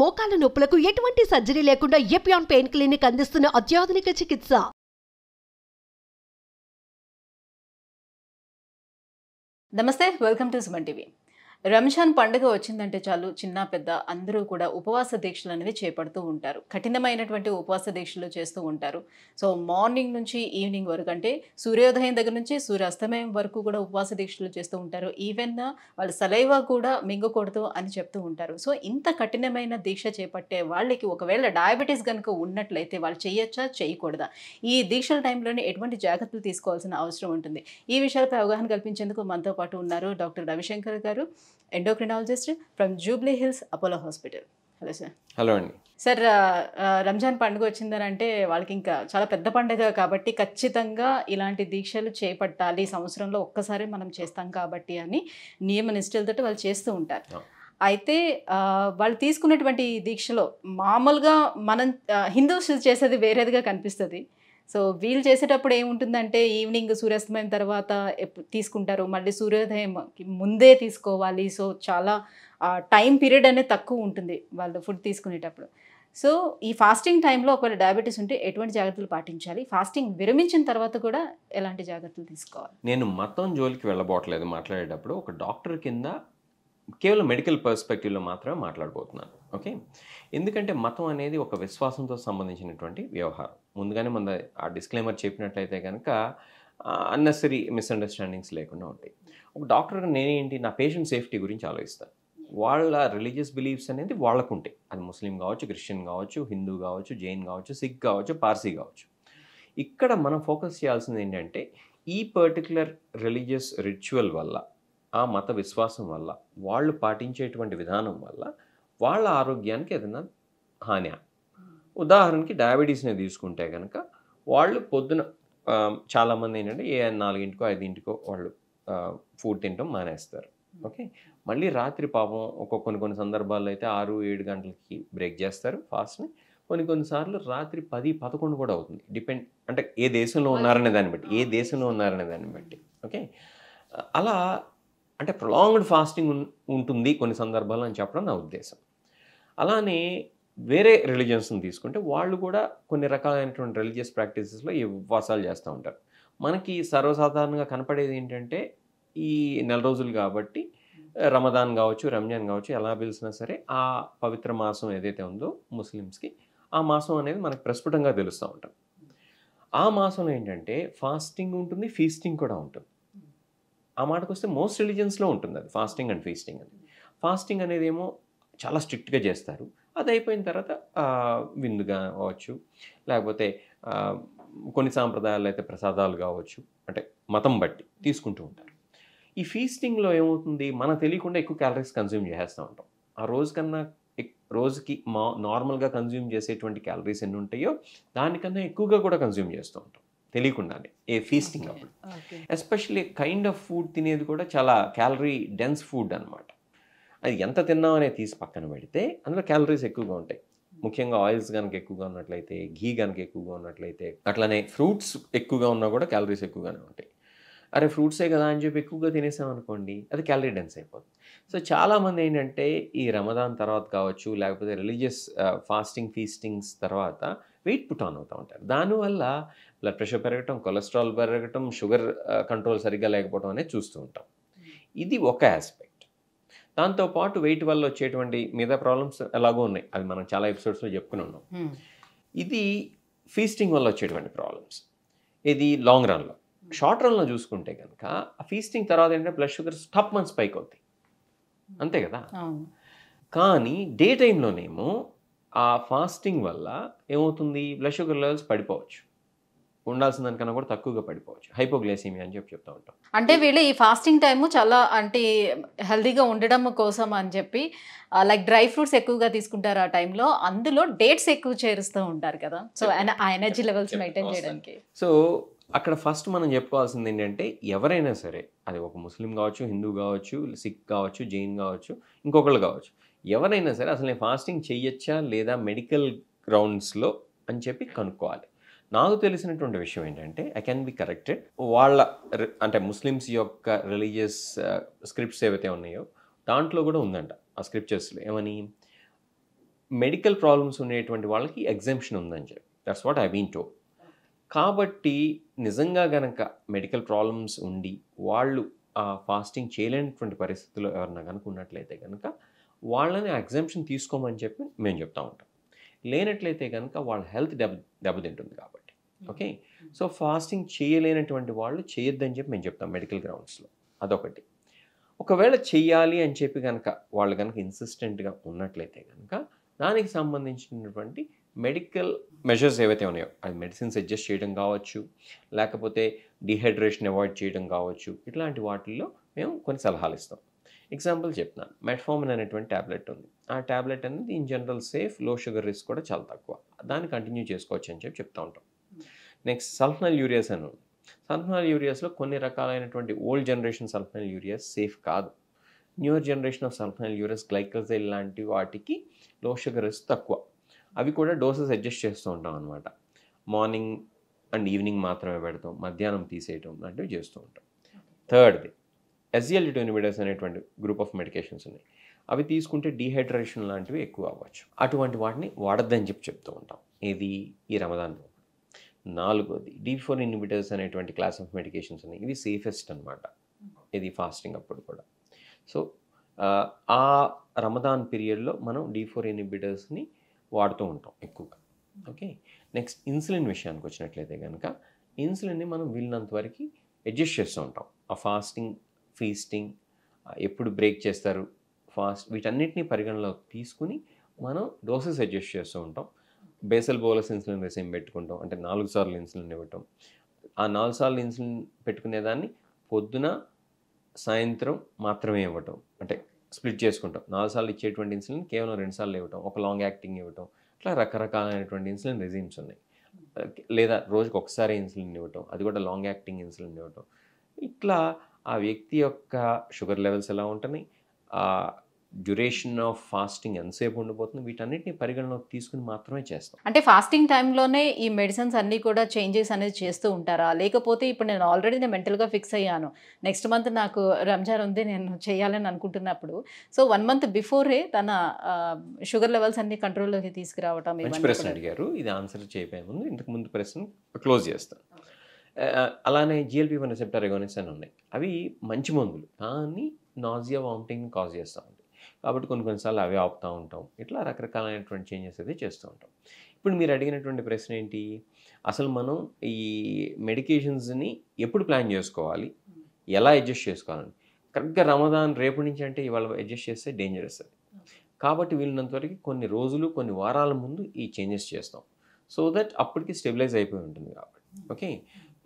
మోకాల నొప్పులకు ఎటువంటి సర్జరీ లేకుండా ఎపియాన్ పెయిన్ క్లినిక్ అందిస్తున్న అత్యాధునిక చికిత్స. నమస్తే, welcome to Suman TV. Ramzan పండుగ వచ్చిందంటే చాలు చిన్న పెద్ద అందరూ కూడా ఉపవాస దీక్షలు అనేవి చేపడుతూ ఉంటారు. కఠినమైనటువంటి ఉపవాస దీక్షలు చేస్తూ ఉంటారు. సో మార్నింగ్ నుంచి ఈవినింగ్ వరకు, అంటే సూర్యోదయం దగ్గర నుంచి సూర్యాస్తమయం వరకు కూడా ఉపవాస దీక్షలు చేస్తూ ఉంటారు. ఈవెన్ వాళ్ళు సలైవా కూడా మింగకూడదు అని చెప్తూ ఉంటారు. సో ఇంత కఠినమైన దీక్ష చేపట్టే వాళ్ళకి ఒకవేళ డయాబెటీస్ కనుక ఉన్నట్లయితే వాళ్ళు చేయొచ్చా, చేయకూడదా, ఈ దీక్షల టైంలోనే ఎటువంటి జాగ్రత్తలు తీసుకోవాల్సిన అవసరం ఉంటుంది? ఈ విషయాలపై అవగాహన కల్పించేందుకు మనతో పాటు ఉన్నారు డాక్టర్ రవిశంకర్ గారు, endocrinologist from Jubilee hills Apollo hospital. Hello sir. Hello అండి. సార్, రంజాన్ పండుగ వచ్చిందని అంటే వాళ్ళకి ఇంకా చాలా పెద్ద పండుగ కాబట్టి ఖచ్చితంగా ఇలాంటి దీక్షలు చేపట్టాలి, సంవత్సరంలో ఒక్కసారి మనం చేస్తాం కాబట్టి అని నియమ నిష్ఠలతో వాళ్ళు చేస్తూ ఉంటారు. అయితే వాళ్ళు తీసుకున్నటువంటి దీక్షలో మామూలుగా మనం హిందూస్ చేసేది వేరేదిగా కనిపిస్తుంది. సో వీళ్ళు చేసేటప్పుడు ఏముంటుందంటే ఈవినింగ్ సూర్యాస్తమయం తర్వాత తీసుకుంటారు, మళ్ళీ సూర్యోదయం ముందే తీసుకోవాలి. సో చాలా టైం పీరియడ్ అనేది తక్కువ ఉంటుంది వాళ్ళు ఫుడ్ తీసుకునేటప్పుడు. సో ఈ ఫాస్టింగ్ టైంలో ఒకవేళ డయాబెటీస్ ఉంటే ఎటువంటి జాగ్రత్తలు పాటించాలి, ఫాస్టింగ్ విరమించిన తర్వాత కూడా ఎలాంటి జాగ్రత్తలు తీసుకోవాలి? నేను మతం జోలికి వెళ్ళబోట్లేదు మాట్లాడేటప్పుడు, ఒక డాక్టర్ కింద కేవలం మెడికల్ పర్స్పెక్టివ్లో మాత్రమే మాట్లాడబోతున్నాను. ఓకే, ఎందుకంటే మతం అనేది ఒక విశ్వాసంతో సంబంధించినటువంటి వ్యవహారం. ముందుగానే మన ఆ డిస్క్లైమర్ చెప్పినట్లయితే కనుక అన్నెసరీ మిస్అండర్స్టాండింగ్స్ లేకుండా ఉంటాయి. ఒక డాక్టర్గా నేనేంటి, నా పేషెంట్ సేఫ్టీ గురించి ఆలోచిస్తాను. వాళ్ళ రిలీజియస్ బిలీఫ్స్ అనేది వాళ్ళకు ఉంటాయి. అది ముస్లిం కావచ్చు, క్రిస్టియన్ కావచ్చు, హిందూ కావచ్చు, జైన్ కావచ్చు, సిక్ కావచ్చు, పార్సీ కావచ్చు. ఇక్కడ మనం ఫోకస్ చేయాల్సింది ఏంటంటే ఈ పర్టికులర్ రిలీజియస్ రిచువల్ వల్ల, ఆ మత విశ్వాసం వల్ల, వాళ్ళు పాటించేటువంటి విధానం వల్ల వాళ్ళ ఆరోగ్యానికి ఏదైనా హాని. ఉదాహరణకి డయాబెటీస్ని తీసుకుంటే కనుక వాళ్ళు పొద్దున చాలామంది ఏంటంటే 4ంటికో 5ంటికో వాళ్ళు ఫుడ్ తినడం మానేస్తారు. ఓకే, మళ్ళీ రాత్రి పాపం కొన్ని సందర్భాల్లో అయితే 6-7 గంటలకి బ్రేక్ చేస్తారు ఫాస్ట్ని. కొన్నిసార్లు రాత్రి 10-11 కూడా అవుతుంది. డిపెండ్, అంటే ఏ దేశంలో ఉన్నారనే దాన్ని బట్టి. ఓకే, అలా అంటే ప్రొలాంగ్డ్ ఫాస్టింగ్ ఉంటుంది కొన్ని సందర్భాల్లో అని చెప్పడం నా ఉద్దేశం. అలానే వేరే రిలీజియన్స్ని తీసుకుంటే వాళ్ళు కూడా కొన్ని రకాలైనటువంటి రిలీజియస్ ప్రాక్టీసెస్లో ఈ ఉపవాసాలు చేస్తూ ఉంటారు. మనకి సర్వసాధారణంగా కనపడేది ఏంటంటే ఈ నెల రోజులు కాబట్టి రమదాన్ కావచ్చు, రంజాన్ కావచ్చు, ఎలా పిలిచినా సరే ఆ పవిత్ర మాసం ఏదైతే ఉందో ముస్లిమ్స్కి, ఆ మాసం అనేది మనకు ప్రస్ఫుటంగా తెలుస్తూ ఉంటాం. ఆ మాసంలో ఏంటంటే ఫాస్టింగ్ ఉంటుంది, ఫీస్టింగ్ కూడా ఉంటుంది. ఆ మాటకు వస్తే మోస్ట్ రిలీజియన్స్లో ఉంటుంది అది, ఫాస్టింగ్ అండ్ ఫీస్టింగ్ అని. ఫాస్టింగ్ అనేది ఏమో చాలా స్ట్రిక్ట్గా చేస్తారు. అది అయిపోయిన తర్వాత విందుగా కావచ్చు, లేకపోతే కొన్ని సాంప్రదాయాల్లో అయితే ప్రసాదాలు కావచ్చు, అంటే మతం బట్టి తీసుకుంటూ ఉంటారు. ఈ ఫీస్టింగ్లో ఏమవుతుంది, మనకు తెలియకుండా ఎక్కువ క్యాలరీస్ కన్జ్యూమ్ చేస్తూ ఉంటాం. ఆ రోజుకి నార్మల్గా కన్జ్యూమ్ చేసేటువంటి క్యాలరీస్ ఎన్ని ఉంటాయో దానికన్నా ఎక్కువగా కూడా కన్జ్యూమ్ చేస్తూ ఉంటాం తెలియకుండానే ఏ ఫీస్టింగ్ అప్పుడు. ఎస్పెషల్లీ కైండ్ ఆఫ్ ఫుడ్ తినేది కూడా చాలా క్యాలరీ డెన్స్ ఫుడ్ అనమాట. అది ఎంత తిన్నాం అనేది తీసి పక్కన పెడితే అందులో క్యాలరీస్ ఎక్కువగా ఉంటాయి. ముఖ్యంగా ఆయిల్స్ కనుక ఎక్కువగా ఉన్నట్లయితే, ఘీ కనుక ఎక్కువగా ఉన్నట్లయితే, అట్లానే ఫ్రూట్స్ ఎక్కువగా ఉన్నా కూడా క్యాలరీస్ ఎక్కువగానే ఉంటాయి. అరే ఫ్రూట్సే కదా అని చెప్పి ఎక్కువగా తినేసామనుకోండి, అది క్యాలరీ డెన్స్ అయిపోతుంది. సో చాలామంది ఏంటంటే ఈ రమదాన్ తర్వాత కావచ్చు, లేకపోతే రిలీజియస్ ఫాస్టింగ్ ఫీస్టింగ్స్ తర్వాత వెయిట్ పుట్ ఆన్ అవుతూ ఉంటారు. దానివల్ల బ్లడ్ ప్రెషర్ పెరగటం, కొలెస్ట్రాల్ పెరగటం, షుగర్ కంట్రోల్ సరిగ్గా లేకపోవడం అనేది చూస్తూ ఉంటాం. ఇది ఒక ఆస్పెక్ట్. దాంతోపాటు వెయిట్ వల్ల వచ్చేటువంటి మిగతా ప్రాబ్లమ్స్ ఎలాగో ఉన్నాయి, అవి మనం చాలా ఎపిసోడ్స్లో చెప్పుకుని ఉన్నాం. ఇది ఫీస్టింగ్ వల్ల వచ్చేటువంటి ప్రాబ్లమ్స్. ఇది లాంగ్ రన్లో. షార్ట్ రన్లో చూసుకుంటే కనుక ఆ ఫీస్టింగ్ తర్వాత ఏంటంటే బ్లడ్ షుగర్ టప్ మంత్ స్పైక్ అవుతాయి, అంతే కదా. కానీ డే టైంలోనేమో ఆ ఫాస్టింగ్ వల్ల ఏమవుతుంది, బ్లడ్ షుగర్ లెవెల్స్ పడిపోవచ్చు, ఉండాల్సిన దానికన్నా కూడా తక్కువగా పడిపోవచ్చు. హైపోగ్లైసీమియా అని చెప్తూ ఉంటాం. అంటే వీళ్ళు ఈ ఫాస్టింగ్ టైము చాలా అంటే హెల్తీగా ఉండడం కోసం అని చెప్పి లైక్ డ్రై ఫ్రూట్స్ ఎక్కువగా తీసుకుంటారు ఆ టైంలో, అందులో డేట్స్ ఎక్కువ చేరుస్తూ ఉంటారు కదా. సో ఆ ఎనర్జీ లెవెల్స్ మెయింటైన్ చేయడానికి. సో అక్కడ ఫస్ట్ మనం చెప్పుకోవాల్సింది ఏంటంటే ఎవరైనా సరే, అది ఒక ముస్లిం కావచ్చు, హిందూ కావచ్చు, సిక్ కావచ్చు, జైన్ కావచ్చు, ఇంకొకళ్ళు కావచ్చు, ఎవరైనా సరే అసలు నేను ఫాస్టింగ్ చేయొచ్చా లేదా మెడికల్ గ్రౌండ్స్లో అని చెప్పి కనుక్కోవాలి. నాకు తెలిసినటువంటి విషయం ఏంటంటే ఐ కెన్ బి కరెక్టెడ్, వాళ్ళ అంటే ముస్లిమ్స్ యొక్క రిలీజియస్ స్క్రిప్ట్స్ ఏవైతే ఉన్నాయో దాంట్లో కూడా ఉందంట. ఆ స్క్రిప్చర్స్లో ఏమని, మెడికల్ ప్రాబ్లమ్స్ ఉండేటువంటి వాళ్ళకి ఎగ్జామ్షన్ ఉందని చెప్పి that's what I been told. కాబట్టి నిజంగా గనక మెడికల్ ప్రాబ్లమ్స్ ఉండి వాళ్ళు ఫాస్టింగ్ చేయలేనటువంటి పరిస్థితుల్లో ఎవరన్నా కనుక ఉన్నట్లయితే కనుక వాళ్ళని ఎగ్జామ్షన్ తీసుకోమని చెప్పి మేము చెప్తా ఉంటాం. లేనట్లయితే కనుక వాళ్ళ హెల్త్ దెబ్బతింటుంది కాబట్టి. ఓకే, సో ఫాస్టింగ్ చేయలేనటువంటి వాళ్ళు చేయొద్దని చెప్పి మేము చెప్తాం మెడికల్ గ్రౌండ్స్లో. అదొకటి. ఒకవేళ చెయ్యాలి అని చెప్పి కనుక వాళ్ళు కనుక ఇన్సిస్టెంట్గా ఉన్నట్లయితే కనుక దానికి సంబంధించినటువంటి మెడికల్ మెజర్స్ ఏవైతే ఉన్నాయో, అది మెడిసిన్స్ అడ్జస్ట్ చేయడం కావచ్చు, లేకపోతే డిహైడ్రేషన్ అవాయిడ్ చేయడం కావచ్చు, ఇట్లాంటి వాటిల్లో మేము కొన్ని సలహాలు ఇస్తాం. ఎగ్జాంపుల్ చెప్తున్నాను, మెట్ఫార్మిన్ అనేటువంటి ట్యాబ్లెట్ ఉంది. ఆ ట్యాబ్లెట్ అనేది ఇన్ జనరల్ సేఫ్, లో షుగర్ రిస్క్ కూడా చాలా తక్కువ, దాన్ని కంటిన్యూ చేసుకోవచ్చు అని చెప్పి చెప్తూ ఉంటాం. నెక్స్ట్ సల్ఫనల్ యూరియాస్ అని ఉంది. సల్ఫనల్ యూరియాస్లో కొన్ని రకాలైనటువంటి ఓల్డ్ జనరేషన్ సల్ఫనల్ యూరియాస్ సేఫ్ కాదు. న్యూయర్ జనరేషన్ ఆఫ్ సల్ఫనల్ యూరియాస్, గ్లైకోజైల్ లాంటి వాటికి లో షుగర్ రిస్క్ తక్కువ. అవి కూడా డోసెస్ అడ్జస్ట్ చేస్తూ ఉంటాం అనమాట. మార్నింగ్ అండ్ ఈవినింగ్ మాత్రమే పెడతాం, మధ్యాహ్నం తీసేయటం లాంటివి చేస్తూ ఉంటాం. థర్డ్ది SGLT2 ఇన్హిబిటర్స్ అనేటువంటి గ్రూప్ ఆఫ్ మెడికేషన్స్ ఉన్నాయి. అవి తీసుకుంటే డీహైడ్రేషన్ లాంటివి ఎక్కువ అవ్వచ్చు. అటువంటి వాటిని వాడద్దని చెప్పి చెప్తూ ఉంటాం. ఇది ఈ రమదాన్లో. నాలుగోది D4 ఇన్హిబిటర్స్ అనేటువంటి క్లాస్ ఆఫ్ మెడికేషన్స్ ఉన్నాయి. ఇవి సేఫెస్ట్ అనమాట, ఇది ఫాస్టింగ్ అప్పుడు కూడా. సో ఆ రమదాన్ పీరియడ్లో మనం D4 ఇన్హిబిటర్స్ని వాడుతూ ఉంటాం ఎక్కువగా. ఓకే, నెక్స్ట్ ఇన్సులిన్ విషయానికి వచ్చినట్లయితే కనుక ఇన్సులిన్ని మనం వీళ్ళనంత వరకు అడ్జస్ట్ చేస్తూ ఉంటాం. ఆ ఫాస్టింగ్, ఫీస్టింగ్, ఎప్పుడు బ్రేక్ చేస్తారు, వీటన్నిటిని పరిగణలోకి తీసుకుని మనం డోసెస్ అడ్జస్ట్ చేస్తూ ఉంటాం. బేసల్ బోలస్ ఇన్సులిన్ రెసిమ్ పెట్టుకుంటాం, అంటే 4 సార్లు ఇన్సులిన్ ఇవ్వటం. ఆ 4 సార్లు ఇన్సులిన్ పెట్టుకునేదాన్ని పొద్దున, సాయంత్రం మాత్రమే ఇవ్వటం, అంటే స్ప్లిట్ చేసుకుంటాం. 4 సార్లు ఇచ్చేటువంటి ఇన్సులిన్ కేవలం 2 సార్లు ఇవ్వటం, ఒక లాంగ్ యాక్టింగ్ ఇవ్వటం, అట్లా రకరకాలైనటువంటి ఇన్సులిన్ రెజిమ్స్ ఉన్నాయి. లేదా రోజుకి ఒకసారి ఇన్సులిన్ ఇవ్వటం, అది కూడా లాంగ్ యాక్టింగ్ ఇన్సులిన్ ఇవ్వటం. ఇట్లా ఆ వ్యక్తి యొక్క షుగర్ లెవెల్స్ ఎలా ఉంటున్నాయి, ఆ డ్యూరేషన్ ఆఫ్ ఫాస్టింగ్ ఎంతసేపు ఉండిపోతుంది, వీటన్నిటిని పరిగణలోకి తీసుకుని మాత్రమే చేస్తాం. అంటే ఫాస్టింగ్ టైంలోనే ఈ మెడిసిన్స్ అన్నీ కూడా చేంజెస్ అనేది చేస్తూ ఉంటారా? లేకపోతే ఇప్పుడు నేను ఆల్రెడీ మెంటల్గా ఫిక్స్ అయ్యాను, నెక్స్ట్ మంత్ నాకు రంజాన్ ఉంది, నేను చేయాలని అనుకుంటున్నప్పుడు, సో 1 మంత్ బిఫోరే తన షుగర్ లెవెల్స్ అన్ని కంట్రోల్లోకి తీసుకురావటం. మంచి ప్రశ్న అడిగారు. ఇది ఆన్సర్ చేయబోయే ముందు ఇంతకు ముందు ప్రశ్న క్లోజ్ చేస్తాను. అలానే GLP-1 రిసెప్టర్ ఎగోనిస్ట్ అని ఉన్నాయి. అవి మంచి మందులు, కానీ నాజియా, వామిటింగ్ కాజ్ చేస్తూ ఉంటాయి. కాబట్టి కొన్నిసార్లు అవి ఆపుతూ ఉంటాం. ఇట్లా రకరకాలైనటువంటి చేంజెస్ అయితే చేస్తూ ఉంటాం. ఇప్పుడు మీరు అడిగినటువంటి ప్రశ్న ఏంటి, అసలు మనం ఈ మెడికేషన్స్ని ఎప్పుడు ప్లాన్ చేసుకోవాలి, ఎలా అడ్జస్ట్ చేసుకోవాలని. కరెక్ట్గా రమదాన్ రేపు నుంచి అంటే ఇవాళ అడ్జస్ట్ చేస్తే డేంజరస్ అది. కాబట్టి వీళ్ళనంతవరకు కొన్ని రోజులు, కొన్ని వారాల ముందు ఈ చేంజెస్ చేస్తాం, సో దట్ అప్పటికి స్టెబిలైజ్ అయిపోయి ఉంటుంది కాబట్టి. ఓకే,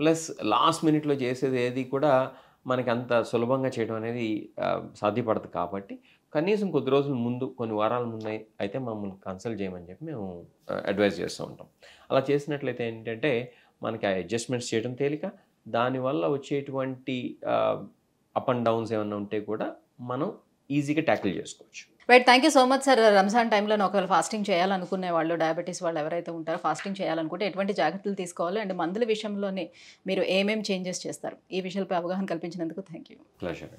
ప్లస్ లాస్ట్ మినిట్లో చేసేది ఏది కూడా మనకి అంత సులభంగా చేయడం అనేది సాధ్యపడదు. కాబట్టి కనీసం కొద్ది రోజుల ముందు, కొన్ని వారాల ముందు అయితే మమ్మల్ని కన్సల్ట్ చేయమని చెప్పి మేము అడ్వైజ్ చేస్తూ ఉంటాం. అలా చేసినట్లయితే ఏంటంటే మనకి ఆ అడ్జస్ట్మెంట్స్ చేయడం తేలిక, దానివల్ల వచ్చేటువంటి అప్ అండ్ డౌన్స్ ఏమైనా ఉంటే కూడా మనం ఈజీగా ట్యాకిల్ చేసుకోవచ్చు. Right, thank you so much sir. Ramzan టైంలో ఒకవేళ ఫాస్టింగ్ చేయాలనుకునే వాళ్ళు, డయాబెటీస్ వాళ్ళు ఎవరైతే ఉంటారో, ఫాస్టింగ్ చేయాలనుకుంటే ఎటువంటి జాగ్రత్తలు తీసుకోవాలి అండ్ మందుల విషయంలోనే మీరు ఏమేమి చేంజెస్ చేస్తారు, ఈ విషయాలపై అవగాహన కల్పించినందుకు థ్యాంక్ యూ. ప్లెజర్.